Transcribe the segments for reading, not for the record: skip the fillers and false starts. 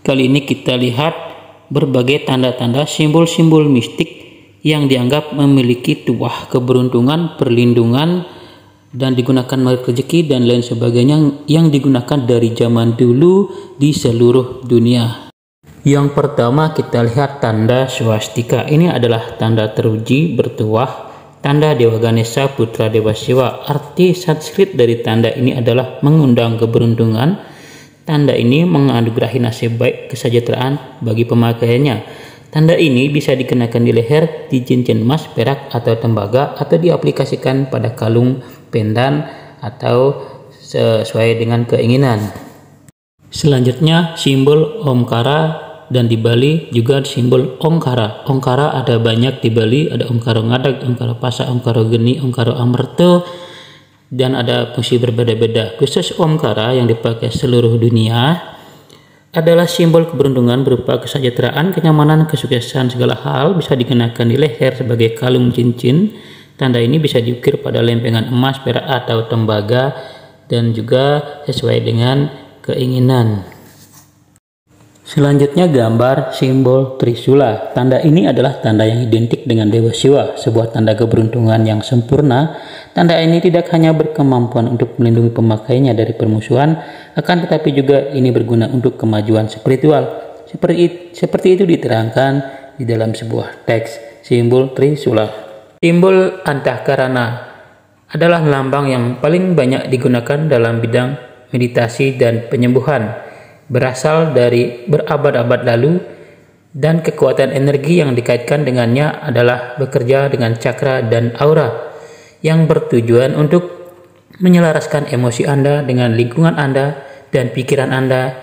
kali ini kita lihat berbagai tanda-tanda simbol-simbol mistik yang dianggap memiliki tuah keberuntungan, perlindungan, dan digunakan menarik rezeki dan lain sebagainya yang digunakan dari zaman dulu di seluruh dunia. Yang pertama kita lihat tanda swastika. Ini adalah tanda teruji bertuah, tanda Dewa Ganesha putra Dewa Siwa. Arti Sanskrit dari tanda ini adalah mengundang keberuntungan. Tanda ini menganugerahi nasib baik kesejahteraan bagi pemakaiannya. Tanda ini bisa dikenakan di leher, di cincin emas, perak, atau tembaga, atau diaplikasikan pada kalung, pendan, atau sesuai dengan keinginan. Selanjutnya simbol Omkara, dan di Bali juga simbol Ongkara. Ongkara ada banyak di Bali, ada Ongkara Ngadag, Ongkara Pasa, Ongkara Geni, Ongkara Amerta, dan ada fungsi berbeda-beda. Khusus Omkara yang dipakai seluruh dunia adalah simbol keberuntungan berupa kesejahteraan, kenyamanan, kesuksesan segala hal, bisa dikenakan di leher sebagai kalung cincin. Tanda ini bisa diukir pada lempengan emas, perak, atau tembaga, dan juga sesuai dengan keinginan. Selanjutnya gambar simbol Trisula. Tanda ini adalah tanda yang identik dengan Dewa Siwa, sebuah tanda keberuntungan yang sempurna. Tanda ini tidak hanya berkemampuan untuk melindungi pemakainya dari permusuhan, akan tetapi juga ini berguna untuk kemajuan spiritual. Seperti itu diterangkan di dalam sebuah teks simbol Trisula. Simbol Antahkarana adalah lambang yang paling banyak digunakan dalam bidang meditasi dan penyembuhan. Berasal dari berabad-abad lalu, dan kekuatan energi yang dikaitkan dengannya adalah bekerja dengan cakra dan aura yang bertujuan untuk menyelaraskan emosi Anda dengan lingkungan Anda dan pikiran Anda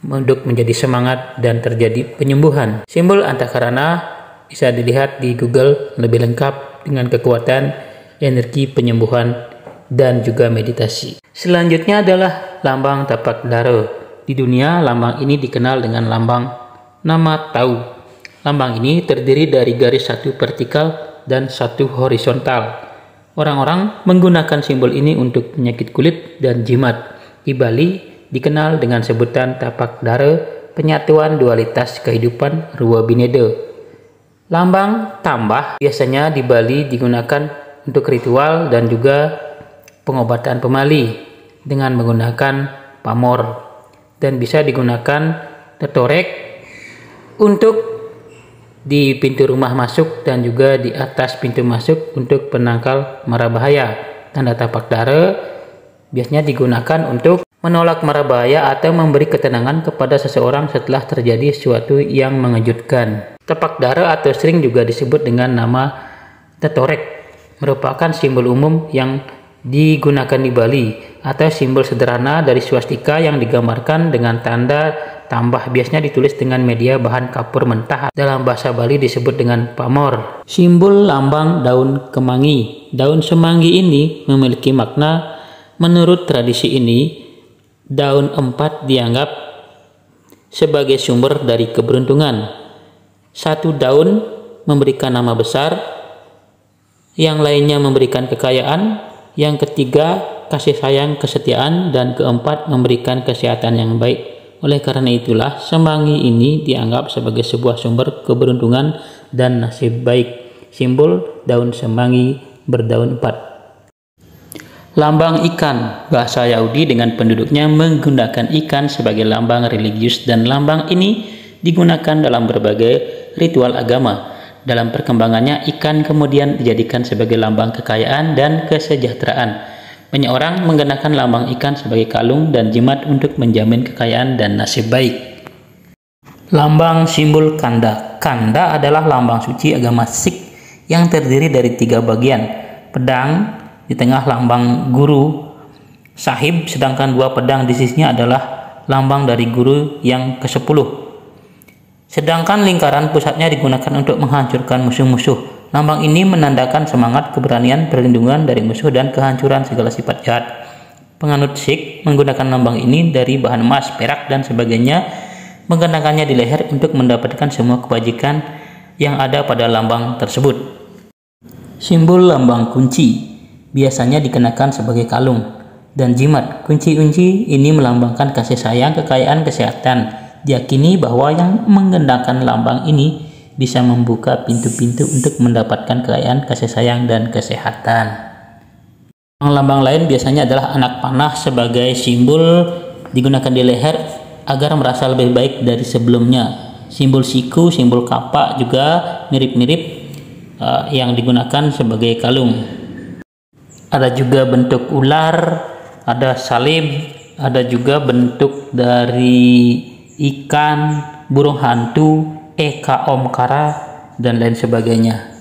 untuk menjadi semangat dan terjadi penyembuhan. Simbol Antahkarana bisa dilihat di Google lebih lengkap dengan kekuatan energi penyembuhan dan juga meditasi. Selanjutnya adalah lambang tapak dara. Di dunia, lambang ini dikenal dengan lambang nama Tau. Lambang ini terdiri dari garis satu vertikal dan satu horizontal. Orang-orang menggunakan simbol ini untuk penyakit kulit dan jimat. Di Bali dikenal dengan sebutan tapak dara, penyatuan dualitas kehidupan Ruwa Bineda. Lambang tambah biasanya di Bali digunakan untuk ritual dan juga pengobatan pemali dengan menggunakan pamor. Dan bisa digunakan tetorek untuk di pintu rumah masuk dan juga di atas pintu masuk untuk penangkal mara bahaya. Tanda tapak dara biasanya digunakan untuk menolak mara bahaya atau memberi ketenangan kepada seseorang setelah terjadi sesuatu yang mengejutkan. Tapak dara atau sering juga disebut dengan nama tetorek merupakan simbol umum yang digunakan di Bali atau simbol sederhana dari swastika yang digambarkan dengan tanda tambah, biasanya ditulis dengan media bahan kapur mentah. Dalam bahasa Bali disebut dengan pamor. Simbol lambang daun kemangi. Daun semanggi ini memiliki makna. Menurut tradisi ini, daun empat dianggap sebagai sumber dari keberuntungan. Satu daun memberikan nama besar, yang lainnya memberikan kekayaan, yang ketiga kasih sayang, kesetiaan, dan keempat memberikan kesehatan yang baik. Oleh karena itulah semanggi ini dianggap sebagai sebuah sumber keberuntungan dan nasib baik. Simbol daun semanggi berdaun empat. Lambang ikan. Bahasa Yahudi dengan penduduknya menggunakan ikan sebagai lambang religius, dan lambang ini digunakan dalam berbagai ritual agama. Dalam perkembangannya, ikan kemudian dijadikan sebagai lambang kekayaan dan kesejahteraan. Banyak orang menggunakan lambang ikan sebagai kalung dan jimat untuk menjamin kekayaan dan nasib baik. Lambang simbol Kanda. Kanda adalah lambang suci agama Sikh yang terdiri dari 3 bagian. Pedang di tengah lambang guru sahib, sedangkan 2 pedang di sisinya adalah lambang dari guru yang ke-10. Sedangkan lingkaran pusatnya digunakan untuk menghancurkan musuh-musuh. Lambang ini menandakan semangat, keberanian, perlindungan dari musuh, dan kehancuran segala sifat jahat. Penganut Sikh menggunakan lambang ini dari bahan emas, perak, dan sebagainya, mengenakannya di leher untuk mendapatkan semua kebajikan yang ada pada lambang tersebut. Simbol lambang kunci biasanya dikenakan sebagai kalung dan jimat. Kunci-kunci ini melambangkan kasih sayang, kekayaan, kesehatan, Diyakini bahwa yang menggunakan lambang ini bisa membuka pintu-pintu untuk mendapatkan kekayaan, kasih sayang, dan kesehatan. Lambang lain biasanya adalah anak panah sebagai simbol digunakan di leher agar merasa lebih baik dari sebelumnya. Simbol siku, simbol kapak juga mirip-mirip yang digunakan sebagai kalung. Ada juga bentuk ular, ada salib, ada juga bentuk dari ikan, burung hantu, eka omkara, dan lain sebagainya.